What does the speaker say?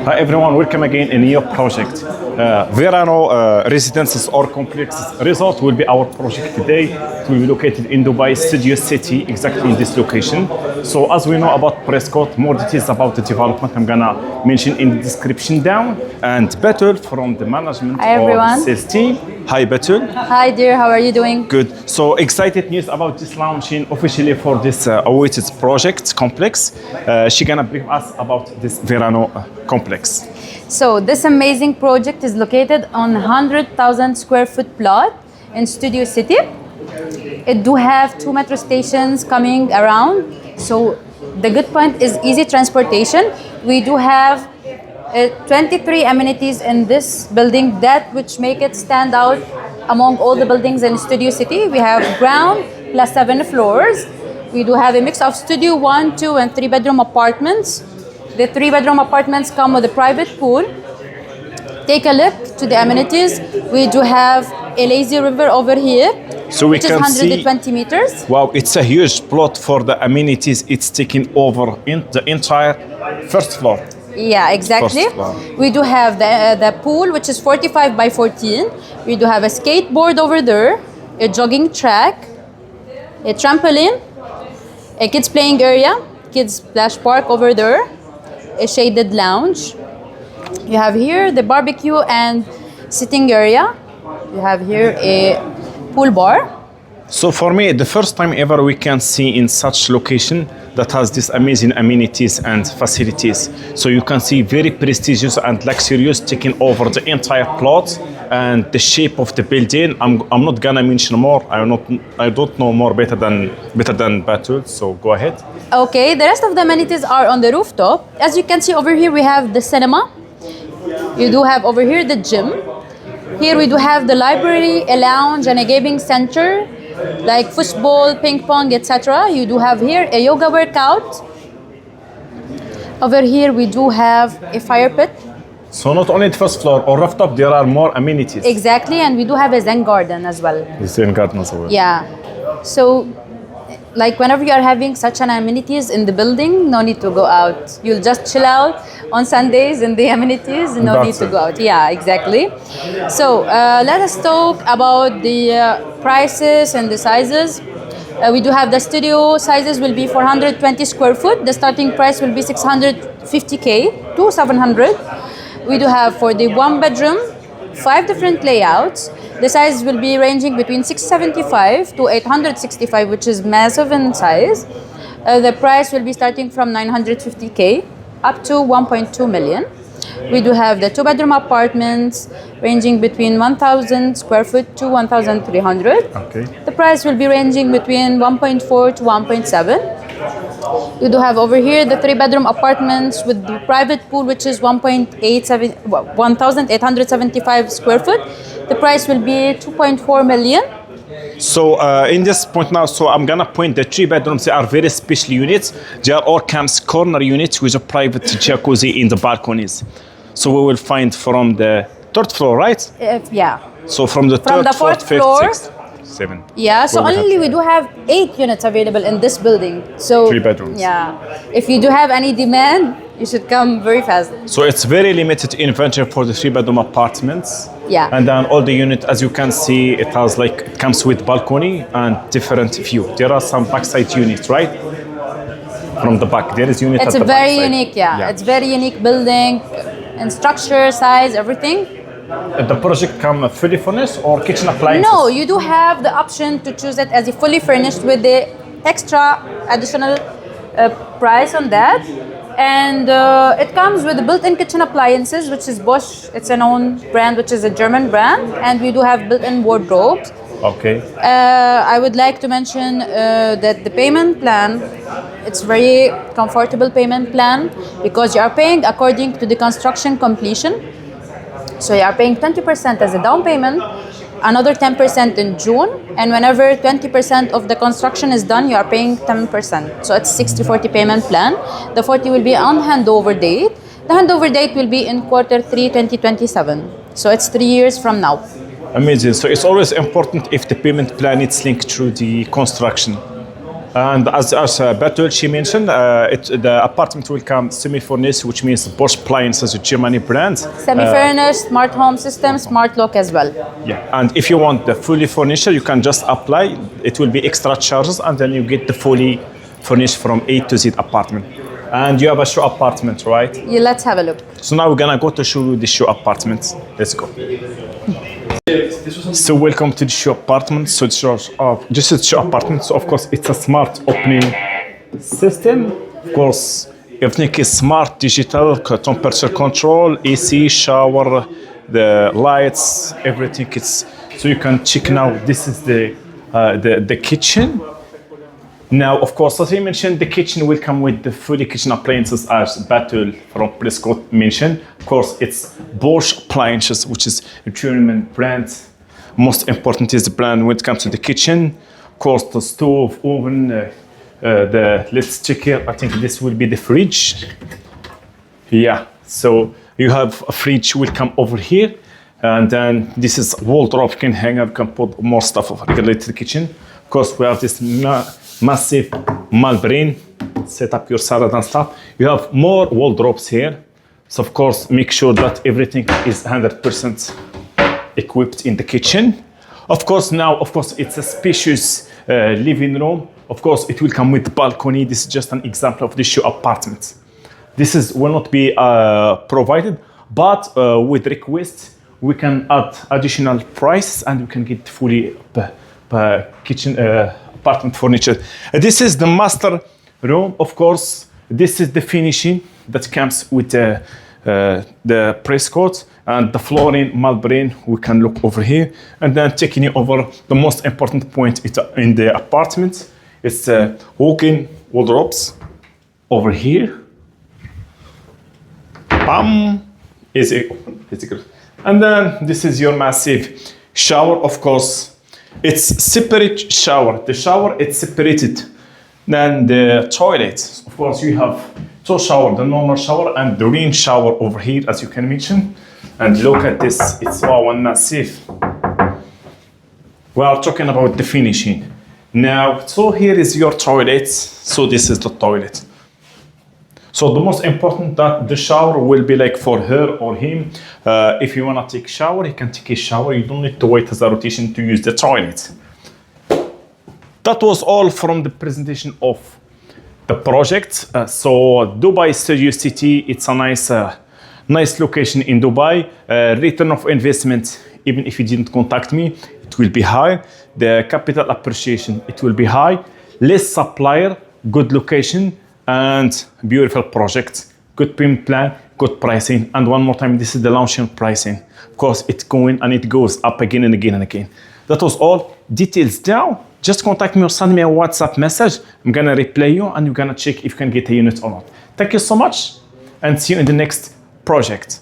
Hi everyone, welcome again in a new project. Verano Residences or Complexes Resort will be our project today. It will be located in Dubai Studio City, exactly in this location. So as we know about Prescott, more details about the development I'm gonna mention in the description down. And Betul from the management or sales team. Hi Betul. Hi dear, how are you doing? Good. So excited news about this launching officially for this awaited project complex. She's gonna brief us about this Verano complex. So this amazing project is located on 100,000 square foot plot in Studio City. It do have 2 metro stations coming around. So the good point is easy transportation. We do have 23 amenities in this building that which make it stand out among all the buildings in Studio City. We have ground plus 7 floors. We do have a mix of studio 1, 2 and 3 bedroom apartments. The 3 bedroom apartments come with a private pool. Take a look to the amenities. We do have a lazy river over here, so we which is can 120 see, meters. Wow, it's a huge plot for the amenities. It's taking over in the entire first floor. Yeah, exactly. We do have the pool, which is 45 by 14. We do have a skateboard over there, a jogging track, a trampoline, a kids playing area, kids splash park over there, a shaded lounge. You have here the barbecue and sitting area. You have here a pool bar. So for me, the first time ever we can see in such location that has these amazing amenities and facilities. So you can see very prestigious and luxurious taking over the entire plot and the shape of the building. I'm not gonna mention more. I don't know more better than Batul. So go ahead. Okay, the rest of the amenities are on the rooftop. As you can see over here, we have the cinema. You do have over here the gym. Here we do have the library, a lounge, and a gaming center, like football, ping pong, etc. You do have here a yoga workout. Over here we do have a fire pit. So not only the first floor or rooftop, there are more amenities. Exactly, and we do have a Zen garden as well. The Zen garden as well. Yeah. So, like whenever you are having such an amenities in the building, no need to go out. You'll just chill out on Sundays in the amenities, no need to go out. Yeah, exactly. So let us talk about the prices and the sizes. We do have the studio sizes will be 420 square foot. The starting price will be 650K to 700. We do have for the 1 bedroom, 5 different layouts. The size will be ranging between 675 to 865, which is massive in size. The price will be starting from 950K up to 1.2 million. We do have the 2 bedroom apartments ranging between 1,000 square foot to 1,300. Okay. The price will be ranging between 1.4 to 1.7. You do have over here the 3 bedroom apartments with the private pool, which is 1,875 square foot. The price will be 2.4 million. So in this point now, so I'm gonna point the 3 bedrooms. They are very special units. They are all comes corner units with a private jacuzzi in the balconies. So we will find from the 3rd floor, right? Yeah. So from the 3rd, 4th, 5th, 6th, 7. Yeah, so only we do have 8 units available in this building. So 3 bedrooms. Yeah. If you do have any demand, you should come very fast. So it's very limited inventory for the 3 bedroom apartments. Yeah. And then all the unit, as you can see, it comes with balcony and different view. There are some backside units, right? From the back, there is unit. It's at a the very backside. unique, yeah. It's very unique building, and structure, size, everything. The project come fully furnished or kitchen appliances? No, you do have the option to choose it as a fully furnished with the extra additional price on that. And it comes with the built-in kitchen appliances, which is Bosch. It's a known brand, which is a German brand. And we do have built-in wardrobes. Okay. I would like to mention that the payment plan, it's very comfortable payment plan because you are paying according to the construction completion. So you are paying 20% as a down payment, another 10% in June, and whenever 20% of the construction is done, you are paying 10%. So it's 60-40 payment plan. The 40 will be on handover date. The handover date will be in Q3 2027. So it's 3 years from now. Amazing. So it's always important if the payment plan is linked to the construction. And as Batul, she mentioned, the apartment will come semi-furnished, which means Bosch appliances, a Germany brand. Semi-furnished, smart home system, smart lock as well. Yeah, and if you want the fully furnished, you can just apply. It will be extra charges, and then you get the fully furnished from A to Z apartment. And you have a show apartment, right? Yeah, let's have a look. So now we're gonna go to show you the show apartment. Let's go. So welcome to the show apartment. So this is show apartment. So of course it's a smart opening system. Of course everything is smart, digital, temperature control, AC, shower, the lights, everything is. So you can check now. This is the kitchen. Now, of course, as I mentioned, the kitchen will come with the fully kitchen appliances as Batul from Prescott mentioned. Of course, it's Bosch appliances, which is a German brand. Most important is the brand when it comes to the kitchen. Of course, the stove, oven, let's check here. I think this will be the fridge. Yeah, so you have a fridge will come over here. And then this is wardrobe, you can hang up, you can put more stuff related to the kitchen. Of course, we have this massive Malbrin, set up your salad and stuff. You have more wardrobes here. So of course, make sure that everything is 100% equipped in the kitchen. Of course, now, of course, it's a spacious living room. Of course, it will come with balcony. This is just an example of the show apartment. This will not be provided, but with request, we can add additional price and we can get fully kitchen apartment furniture. This is the master room. Of course, this is the finishing that comes with the Prescott and the flooring, Malbrin. We can look over here and then taking you over the most important point in the apartment. It's walk-in wardrobes over here. Bam! Easy good. And then this is your massive shower. Of course, it's separate shower. The shower it's separated. Then the toilet. Of course, you have two shower, the normal shower and the rain shower over here, as you can mention. And look at this. It's one massive. We are talking about the finishing. Now, so here is your toilet. So this is the toilet. So the most important that the shower will be like for her or him. If you want to take shower, you can take a shower. You don't need to wait as a rotation to use the toilet. That was all from the presentation of the project. So Dubai Studio City, it's a nice location in Dubai. Return of investment, even if you didn't contact me, it will be high. The capital appreciation, it will be high. Less supplier, good location, and beautiful project, good payment plan, good pricing. And one more time, this is the launching pricing. Of course, it's going and it goes up again and again and again. That was all. Details down. Just contact me or send me a WhatsApp message. I'm gonna reply you and you're gonna check if you can get a unit or not. Thank you so much and see you in the next project.